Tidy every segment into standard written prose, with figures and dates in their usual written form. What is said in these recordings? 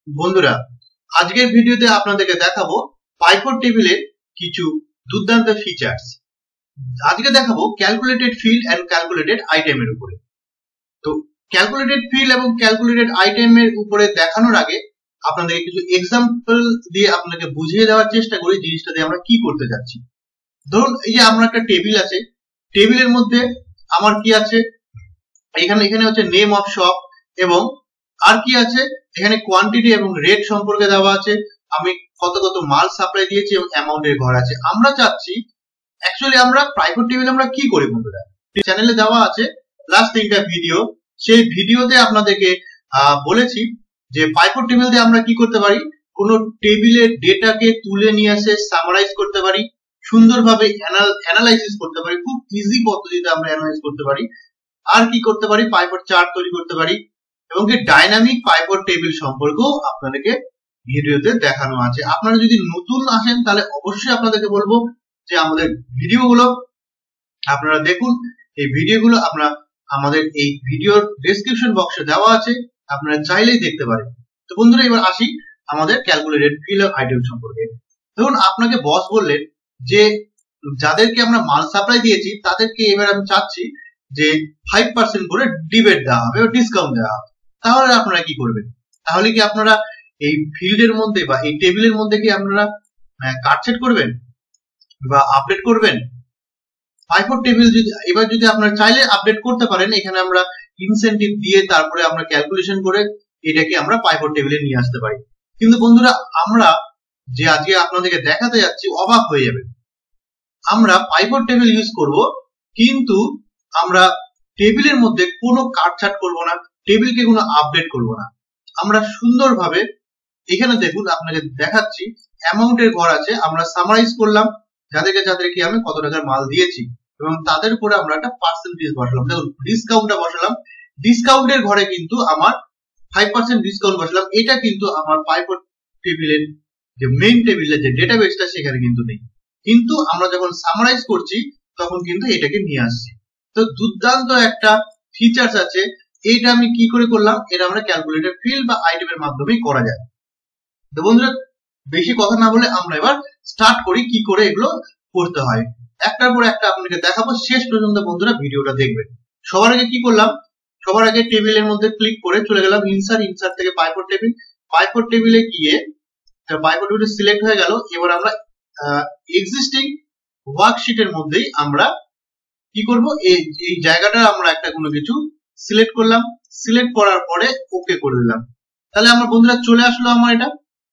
বন্ধুরা, আজকের ভিডিওতে আপনাদেরকে দেখাবো পাইভট টেবিলের কিছু দুর্দান্ত ফিচার্স। আজকে দেখাবো ক্যালকুলেটেড ফিল্ড এন্ড ক্যালকুলেটেড আইটেমের উপরে। তো ক্যালকুলেটেড ফিল্ড এবং ক্যালকুলেটেড আইটেমের উপরে দেখানোর আগে আপনাদেরকে কিছু এক্সাম্পল দিয়ে আপনাকে বুঝিয়ে দেওয়ার চেষ্টা করি জিনিসটা দিয়ে আমরা কি করতে যাচ্ছি। ধরুন এই যে আমার একটা টেবিল আছে, টেবিলের মধ্যে আমার কি আছে, এখানে হচ্ছে নেম অফ শপ এবং আর কি আছে, এখানে কোয়ান্টিটি এবং রেট সম্পর্কে দেওয়া আছে, আমি কত কত মাল সাপ্লাই দিয়েছি এবং অ্যামাউন্টের ঘর আছে। আমরা চাচ্ছি অ্যাকচুয়ালি আমরা প্রাইভেট টেবিল আমরা কি করি বন্ধুরা, চ্যানেলে দেওয়া আছে লাস্ট 3টা ভিডিও। সেই ভিডিওতে আপনাদেরকে বলেছি যে প্রাইভেট টেবিল দিয়ে আমরা কি করতে পারি, কোন টেবিলের ডেটাকে তুলে নিয়ে এসে সামারাইজ করতে পারি, সুন্দরভাবে অ্যানালাইসিস করতে পারি, খুব ইজি পদ্ধতিতে আমরা অ্যানালাইজ করতে পারি। আর কি করতে পারি, পাইভট চার্ট তৈরি করতে পারি এবং কি ডাইনামিক পাইভট টেবিল সম্পর্কেও আপনাদেরকে ভিডিওতে দেখানো আছে। আপনারা যদি নতুন আসেন তাহলে অবশ্যই আপনাদেরকে বলবো যে আমাদের ভিডিওগুলো আপনারা দেখুন। এই ভিডিওগুলো আমাদের এই ভিডিওর ডেসক্রিপশন বক্সে দেওয়া আছে, আপনারা চাইলেই দেখতে পারেন। তো বন্ধুরা, এবার আসি আমাদের ক্যালকুলেটেড ফিল্ড আইটেম সম্পর্কে। ধরুন আপনাকে বস বললেন যে যাদেরকে আমরা মাল সাপ্লাই দিয়েছি তাদেরকে এবার আমি চাচ্ছি যে 5% করে ডিবেট দেওয়া হবে, ডিসকাউন্ট দেওয়া হবে। তাহলে আপনারা কি করবেন? তাহলে কি আপনারা এই ফিল্ডের মধ্যে বা এই টেবিলের মধ্যে কি আপনারা কাট সেট করবেন বা আপডেট করবেন? পাইভট টেবিল এবার যদি আপনারা চাইলে আপডেট করতে পারেন, এখানে আমরা ইনসেন্টিভ দিয়ে তারপরে আমরা ক্যালকুলেশন করে এটাকে আমরা পাইভট টেবিলে নিয়ে আসতে পারি। কিন্তু বন্ধুরা, আমরা যে আজকে আপনাদেরকে দেখাতে যাচ্ছি অবাক হয়ে যাবে। আমরা পাইভট টেবিল ইউজ করব, কিন্তু আমরা টেবিলের মধ্যে কোনো কাটছাট করব না, টেবিলকে কোনো আপডেট করব না। আমরা সুন্দরভাবে এখানে দেখুন আপনাকে দেখাচ্ছি অ্যামাউন্টের ঘর আছে, আমরা সামারাইজ করলাম যাদেরকে আমি কত টাকার মাল দিয়েছি এবং তাদের উপরে আমরা একটা পার্সেন্টেজ বসালাম। দেখুন ডিসকাউন্টটা বসালাম, ডিসকাউন্টের ঘরে কিন্তু আমার 5% ডিসকাউন্ট বসালাম। এটা কিন্তু আমার পাইভট টেবিলের যে মেইন টেবিলের যে ডেটাবেসটা সেখানে কিন্তু নেই, কিন্তু আমরা যখন সামারাইজ করছি তখন কিন্তু এটাকে নিয়ে আসছি। তো দুর্দান্ত একটা ফিচার্স আছে। এইটা আমি কি করে করলাম, এটা আমরা ক্যালকুলেটর ফিল্ড বা আইটেমের মাধ্যমেই করা যায়। তো বন্ধুরা, বেশি কথা না বলে আমরা এবার স্টার্ট করি কি করে এগুলো করতে হয়। একটার পর একটা আপনাকে দেখাবো, শেষ পর্যন্ত বন্ধুরা ভিডিওটা দেখবেন। সবার আগে কি করলাম, সবার আগে টেবিলের মধ্যে ক্লিক করে চলে গেলাম ইনসার্ট থেকে পাইভট টেবিল। পাইভট টেবিলে গিয়ে পাইভট টেবিল সিলেক্ট হয়ে গেল। এবার আমরা এক্সিস্টিং ওয়ার্কশিটের মধ্যেই আমরা কি করব, এই জায়গাটা আমরা একটা কোনো কিছু সিলেক্ট করলাম, সিলেক্ট করার পরে ওকে করে দিলাম। তাহলে আমার বন্ধুরা চলে আসলো আমার এটা।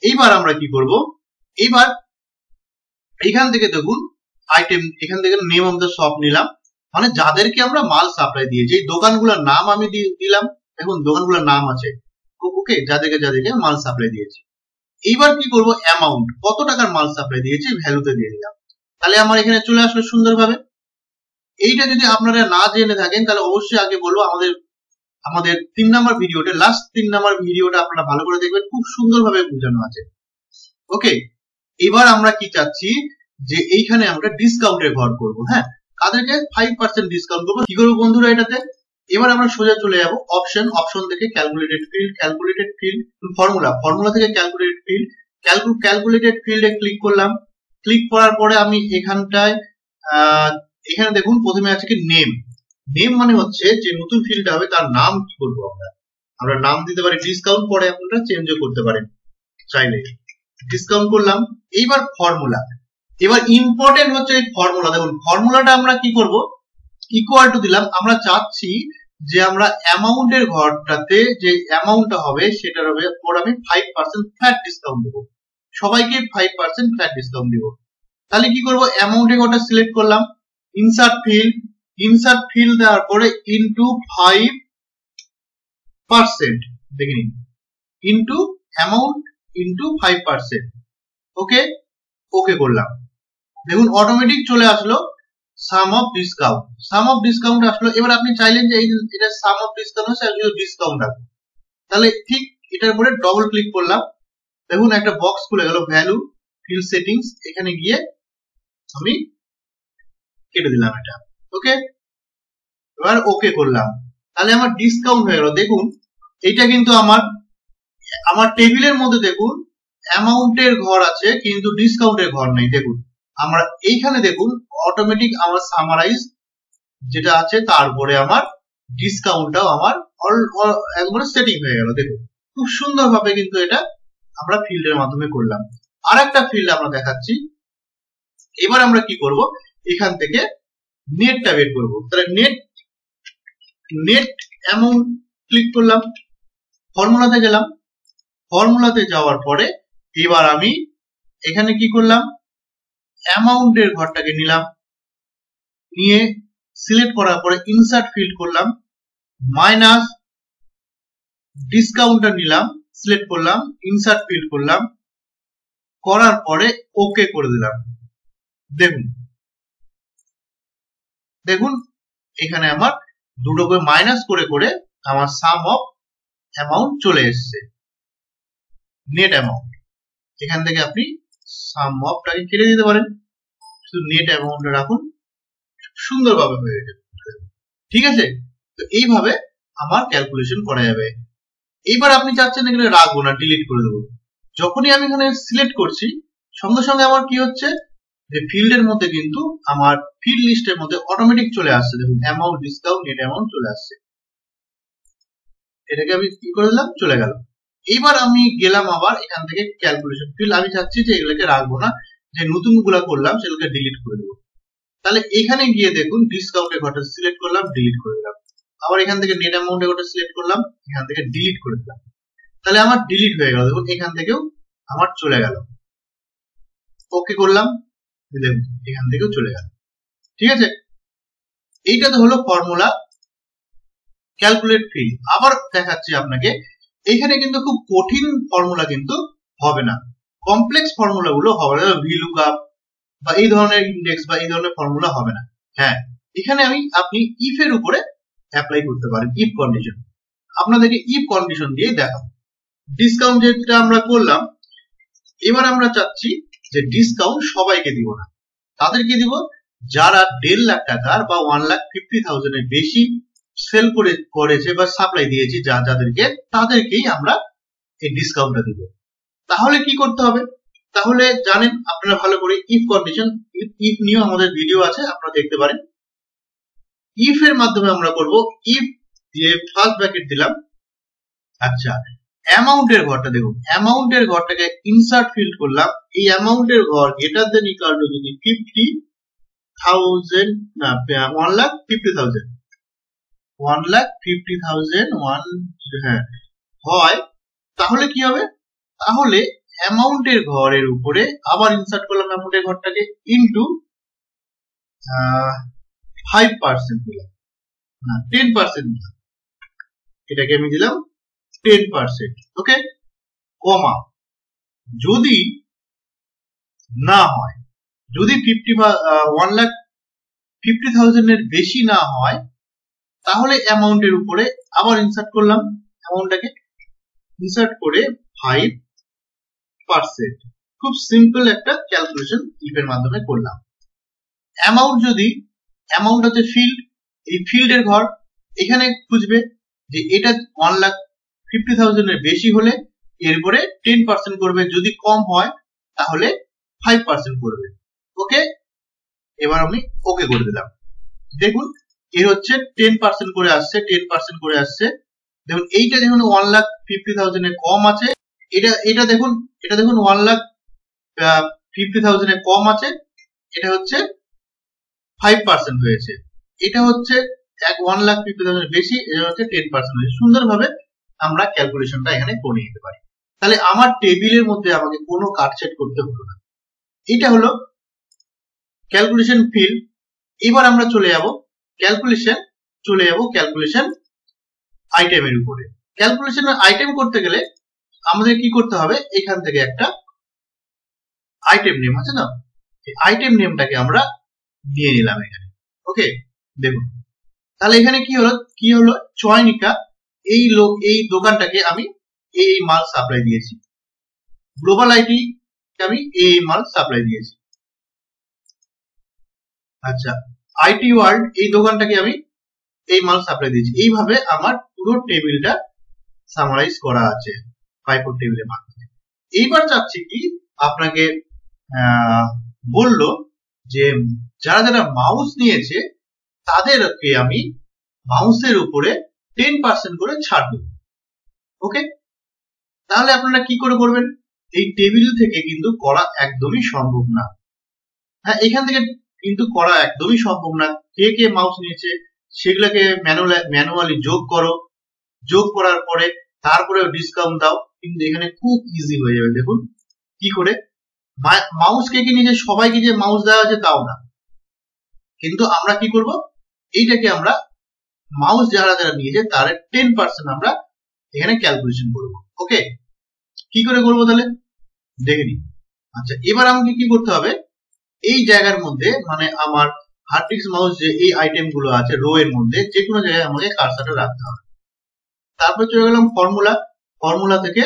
এইবার আমরা কি করব, এইবার এখান থেকে দেখুন আইটেম, এখান থেকে নেম অফ দ্য শপ নিলাম, মানে যাদেরকে আমরা মাল সাপ্লাই দিয়েছি। এই দোকানগুলোর নাম আমি দিলাম, দেখুন দোকানগুলোর নাম আছে, ওকে, যাদেরকে মাল সাপ্লাই দিয়েছি। এইবার কি করব, অ্যামাউন্ট, কত টাকার মাল সাপ্লাই দিয়েছি ভ্যালুতে দিয়ে দিলাম। তাহলে আমার এখানে চলে আসলো সুন্দরভাবে। এইটা যদি আপনারা না জেনে থাকেন তাহলে অবশ্যই আগে বলবো আমাদের 3 নাম্বার ভিডিওটা, লাস্ট 3 নাম্বার ভিডিওটা আপনারা ভালো করে দেখবেন, খুব সুন্দরভাবে বোঝানো আছে। ওকে, এবার আমরা কি চাচ্ছি যে এইখানে আমরা ডিসকাউন্টের ঘর করব। হ্যাঁ, তাদেরকে 5% ডিসকাউন্ট করব। কি করব বন্ধুরা এটাতে, এবার আমরা সোজা চলে যাব অপশন থেকে ক্যালকুলেটেড ফিল্ড ফর্মুলা থেকে ক্যালকুলেটেড ফিল্ডে ক্লিক করলাম। ক্লিক করার পরে আমি এখানটায় এখানে দেখুন প্রথমে আছে কি নেম মানে হচ্ছে যে নতুন ফিল্ডটা হবে তার নাম কি করব, আমরা নাম দিতে পারি ডিসকাউন্ট, পরে আপনারা চেঞ্জও করতে পারেন চাইলে। ডিসকাউন্ট করলাম। এইবার ফর্মুলা, এবার ইম্পর্টেন্ট হচ্ছে এই ফর্মুলা। দেখুন ফর্মুলাটা আমরা কি করব, ইকুয়াল টু দিলাম। আমরা চাচ্ছি যে আমরা অ্যামাউন্টের ঘরটাতে যে অ্যামাউন্টটা হবে সেটার উপর আমি 5% ফ্ল্যাট ডিসকাউন্ট দেবো, সবাইকে 5% ফ্ল্যাট ডিসকাউন্ট দেবো। তাহলে কি করব, অ্যামাউন্টের ঘরটা সিলেক্ট করলাম, ইনসার্ট ফিল্ড দেওয়ার পরে ইনটু 5%, দেখে নিন, ইনটু অ্যামাউন্ট ইনটু 5%। ওকে করলাম। দেখুন অটোমেটিক চলে আসলো সাম অফ ডিসকাউন্ট আসলো। এবার আপনি চাইলেন যে এটা সাম অফ ডিসকাউন্ট হচ্ছে, ডিসকাউন্ট রাখবো, তাহলে ঠিক এটার উপরে ডবল ক্লিক করলাম। দেখুন একটা বক্স খুলে গেল, ভ্যালু ফিল্ড সেটিংস, এখানে গিয়ে আমি কেটে দিলাম এটা। ওকে, এবার ওকে করলাম, তাহলে আমার ডিসকাউন্ট হয়ে গেল। দেখুন এটা কিন্তু আমার আমার টেবিলের মধ্যে দেখুন অ্যামাউন্টের ঘর আছে কিন্তু ডিসকাউন্টের ঘর নেই। দেখুন আমরা এইখানে দেখুন অটোমেটিক আমার সামারাইজ যেটা আছে তারপরে আমার ডিসকাউন্টটাও আমার একবারে সেটিং হয়ে গেল। দেখুন খুব সুন্দরভাবে কিন্তু এটা আমরা ফিল্ডের মাধ্যমে করলাম। আর একটা ফিল্ড আমরা দেখাচ্ছি। এবার আমরা কি করব, এখান থেকে নেটটা বের করব। তাহলে নেট অ্যামাউন্ট ক্লিক করলাম, ফর্মুলাতে গেলাম, ফর্মুলাতে যাওয়ার পরে এবার আমি এখানে কি করলাম, অ্যামাউন্টের ঘরটাকে নিলাম, নিয়ে সিলেক্ট করার পরে ইনসার্ট ফিল্ড করলাম, মাইনাস ডিসকাউন্টটা নিলাম, সিলেক্ট করলাম, ইনসার্ট ফিল্ড করলাম, করার পরে ওকে করে দিলাম। দেখুন দেখুন এখানে আমার দুটো করে মাইনাস করে করে আমার সাম অফ অ্যামাউন্ট চলে এসছে, নেট অ্যামাউন্ট। এখান থেকে আপনি সাম অফটাকে কেটে দিতে পারেন, শুধু নেট অ্যামাউন্টটা রাখুন, সুন্দরভাবে হয়ে যাবে। ঠিক আছে, তো এইভাবে আমার ক্যালকুলেশন করা যাবে। এইবার আপনি চাচ্ছেন এখানে রাখবো না, ডিলিট করে দেবো। যখনই আমি এখানে সিলেক্ট করছি সঙ্গে সঙ্গে আমার কি হচ্ছে, যে ফিল্ডের মধ্যে কিন্তু আমার ফিল্ড লিস্টের মধ্যে অটোমেটিক চলে আসছে। দেখুন অ্যামাউন্ট, ডিসকাউন্ট, নেট অ্যামাউন্ট চলে আসছে। এটাকে আমি কি করে দিলাম, চলে গেল। এইবার আমি গেলাম আবার এখান থেকে ক্যালকুলেশন ফিল্ড, আমি চাচ্ছি যে এগুলোকে রাখবো না, যে নতুন গুলা করলাম সেগুলোকে ডিলিট করে দেবো। তাহলে এখানে গিয়ে দেখুন ডিসকাউন্টের ঘরটা সিলেক্ট করলাম, ডিলিট করে দিলাম। আবার এখান থেকে নেট অ্যামাউন্টের ঘরটা সিলেক্ট করলাম, এখান থেকে ডিলিট করে দিলাম। তাহলে আমার ডিলিট হয়ে গেল। দেখুন এখান থেকেও আমার চলে গেল। ওকে করলাম, দেখুন এখান থেকেও চলে গেল। ঠিক আছে, এইটা তো হলো ফর্মুলা ক্যালকুলেট ফিল্ড। আবার দেখাচ্ছি আপনাকে, এখানে কিন্তু খুব কঠিন ফর্মুলা কিন্তু হবে না, কমপ্লেক্স ফর্মুলা গুলো হবে না, ভিলুকআপ বা এই ধরনের ইন্ডেক্স বা এই ধরনের ফর্মুলা হবে না। হ্যাঁ, এখানে আপনি ইফ এর উপরে অ্যাপ্লাই করতে পারেন, ইফ কন্ডিশন। আপনাদেরকে ইফ কন্ডিশন দিয়ে দেখাবো। ডিসকাউন্ট যেটা আমরা করলাম, এবার আমরা চাচ্ছি যে ডিসকাউন্ট সবাইকে দিব না, তাদেরকে দিব যারা 1.5 লাখ টাকার বা 1,50,000 এর বেশি সেল করেছে বা সাপ্লাই দিয়েছি যাদেরকে, তাদেরকেই আমরা এই ডিসকাউন্টটা দিব। তাহলে কি করতে হবে, তাহলে জানেন আপনারা ভালো করে, ইফ কন্ডিশন, ইফ নিয়েও আমাদের ভিডিও আছে, আপনারা দেখতে পারেন। ইফ এর মাধ্যমে আমরা করব, ইফ দিয়ে ফার্স্ট ব্র্যাকেট দিলাম। আচ্ছা, অ্যামাউন্টের ঘরটা দেখুন, অ্যামাউন্টের ঘরটাকে ইনসার্ট ফিল্ড করলাম। এই অ্যামাউন্টের ঘর গ্রেটার দেন ইকুয়াল টু যদি 50,000 না 1,50,000 হ্যাঁ হয়, তাহলে কি হবে, তাহলে অ্যামাউন্টের ঘরের উপরে আবার ইনসার্ট করলাম অ্যামাউন্টের ঘরটাকে, ইনটু 5% দিলাম, না 10% দিলাম, এটাকে আমি দিলাম 10%। ওকে, কমা, যদি না হয়, যদি 1,50,000 এর বেশি না হয়, তাহলে অ্যামাউন্টের উপরে আবার ইনসার্ট করলাম, অ্যামাউন্টটাকে ইনসার্ট করে 5%। খুব সিম্পল একটা ক্যালকুলেশন ইফ এর মাধ্যমে করলাম। অ্যামাউন্ট যদি, অ্যামাউন্ট হচ্ছে ফিল্ড, এই ফিল্ডের ঘর এখানে খুঁজবে যে এটা 1,50,000 এর বেশি হলে এরপরে 10% করবে, যদি কম হয় তাহলে 5% করবে। ওকে, এবার আমি ওকে করে দিলাম। দেখুন এর হচ্ছে 10% করে আসছে, 10% করে আসছে। দেখুন এইটা দেখুন 1,50,000 এর কম আছে, এটা দেখুন 1,50,000 এর কম আছে, এটা হচ্ছে 5% হয়েছে। এটা হচ্ছে 1,50,000 এর বেশি, এটা হচ্ছে 10% হয়েছে। সুন্দরভাবে আমরা ক্যালকুলেশনটা এখানে করে নিতে পারি। তাহলে আমার টেবিলের মধ্যে আমাকে কোনো কাটছেট করতে হলো না। এটা হলো ক্যালকুলেশন ফিল্ড। এবার আমরা চলে যাব ক্যালকুলেশন আইটেমের উপরে। ক্যালকুলেশন আইটেম করতে গেলে আমাদের কি করতে হবে, এখান থেকে একটা আইটেম নেম আছে না, এই আইটেম নেমটাকে আমরা দিয়ে নিলাম এখানে। ওকে, দেখুন তাহলে এখানে কি হলো, চয়নিকা এই দোকানটাকে আমি এই মাল সাপ্লাই দিয়েছি, গ্লোবাল আইটি আমি এই মাল সাপ্লাই দিয়েছি। আচ্ছা, আইটি ওয়ার্ল্ড এই দোকানটাকে আমি এই মাল সাপ্লাই দিয়েছি। এইভাবে আমার পুরো টেবিলটা সামারাইজ করা আছে। পাইভট টেবিলের মাধ্যমে। এইবার চাচ্ছি কি আপনাকে বললো যে যারা যারা মাউস নিয়েছে তাদেরকে আমি মাউসের উপরে 10% করে ছাড় দেব। ওকে, তাহলে আপনারা কি করে করবেন? এই টেবিল থেকে কিন্তু করা একদমই সম্ভব না। হ্যাঁ, এখান থেকে কিন্তু করা একদমই সম্ভব না। কে কে মাউস নিয়েছে সেগুলোকে ম্যানুয়ালি যোগ করো, যোগ করার পরে তারপরে ডিসকাউন্ট দাও, কিন্তু এখানে খুব ইজি হয়ে যাবে। দেখুন কি করে মাউস কে কে নিয়েছে, সবাইকে যে মাউস দেওয়া আছে তাও না, কিন্তু আমরা কি করব, এইটাকে আমরা মাউস যারা যারা নিয়েছে তার 10% আমরা এখানে ক্যালকুলেশন করব। ওকে, কি করে করবো তাহলে দেখে নিই। আচ্ছা, এবার আমাকে কি করতে হবে, এই জায়গার মধ্যে মানে আমার হার্ডডিস্ক মাউস যে এই আইটেম গুলো আছে রো এর মধ্যে যে কোনো জায়গায় আমাকে কার্সারটা রাখতে হবে। তারপর চলে গেলাম ফর্মুলা থেকে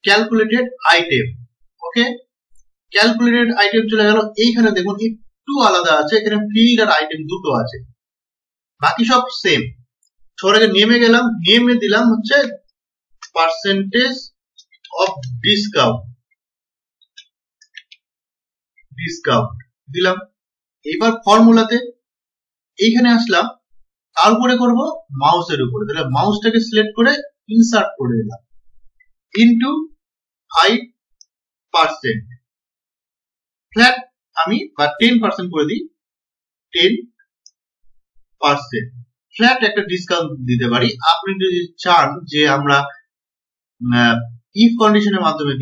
ক্যালকুলেটেড আইটেম। ওকে, ক্যালকুলেটেড আইটেম চলে গেল। এইখানে দেখুন একটু আলাদা আছে, এখানে ফিল্ড আর আইটেম দুটো আছে, বাকি সব সেম। সরাগে নেমে গেলাম, নেমে দিলাম হচ্ছে পার্সেন্টেজ অফ ডিসকাউন্ট দিলাম। এবার ফর্মুলাতে এইখানে আসলাম, তার উপরে করবো মাউসের উপরে, তাহলে মাউসটাকে সিলেক্ট করে ইনসার্ট করে দিলাম ইনটু 5%। ফ্ল্যাট আমি বা 10% করে দিই, 10% ফ্ল্যাট একটা ডিসকাউন্ট দিতে পারি। আপনি যদি চান যে আমরা ইফ কন্ডিশনের মাধ্যমে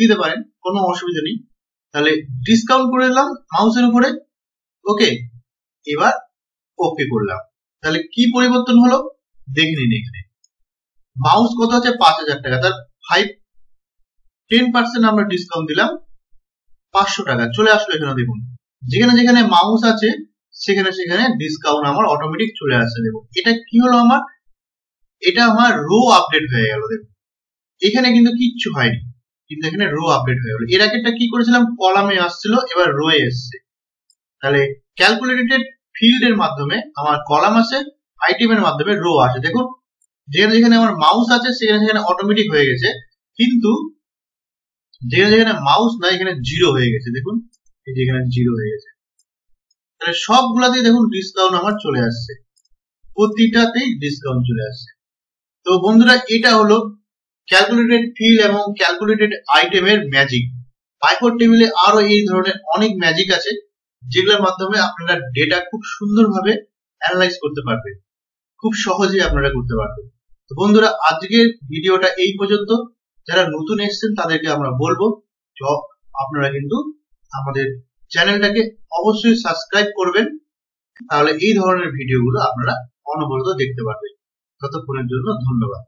দিতে পারেন, কোনো অসুবিধা নেই। তাহলে ডিসকাউন্ট করে দিলাম মাউসের উপরে। ওকে, এবার ওকে করলাম। তাহলে কি পরিবর্তন হলো দেখে নিন। এখানে মাউস কত আছে 5000 টাকা, তার 10% আমরা ডিসকাউন্ট দিলাম 500 টাকা চলে আসলো। এখানে দেখুন যেখানে যেখানে মাউস আছে সেখানে সেখানে ডিসকাউন্ট আমার অটোমেটিক চলে আসছে। দেখুন এটা কি হলো, এটা আমার রো আপডেট হয়ে গেল। দেখুন এখানে কিন্তু কিচ্ছু হয়নি, কিন্তু এখানে রো আপডেট হয়ে গেল। এর আগেরটা কি করেছিলাম, কলামে আসছিল, এবার রোয়ে এসছে। তাহলে ক্যালকুলেটেড ফিল্ড এর মাধ্যমে আমার কলাম আছে, আইটেমের মাধ্যমে রো আছে। দেখুন যেখানে যেখানে আমার মাউস আছে সেখানে সেখানে অটোমেটিক হয়ে গেছে, কিন্তু যেখানে যেখানে মাউস নাই এখানে জিরো হয়ে গেছে। দেখুন এই যে এখানে জিরো হয়ে গেছে। তাহলে সবগুলাতেই দেখুন ডিসকাউন্ট আমার চলে আসছে, প্রতিটাতেই ডিসকাউন্ট চলে আসছে। তো বন্ধুরা, এটা হলো ক্যালকুলেটেড ফিল্ড এবং ক্যালকুলেটেড আইটেমের ম্যাজিক। পাইভট টেবিলে আরো এই ধরনের অনেক ম্যাজিক আছে, যেগুলোর মাধ্যমে আপনারা ডেটা খুব সুন্দরভাবে অ্যানালাইজ করতে পারবেন, খুব সহজেই আপনারা করতে পারবেন। তো বন্ধুরা, আজকের ভিডিওটা এই পর্যন্ত। যারা নতুন এসেছেন তাদেরকে আমরা বলবো আপনারা কিন্তু আমাদের চ্যানেলটাকে অবশ্যই সাবস্ক্রাইব করবেন, তাহলে এই ধরনের ভিডিওগুলো আপনারা অনবরত দেখতে পারবেন। ততক্ষণের জন্য ধন্যবাদ।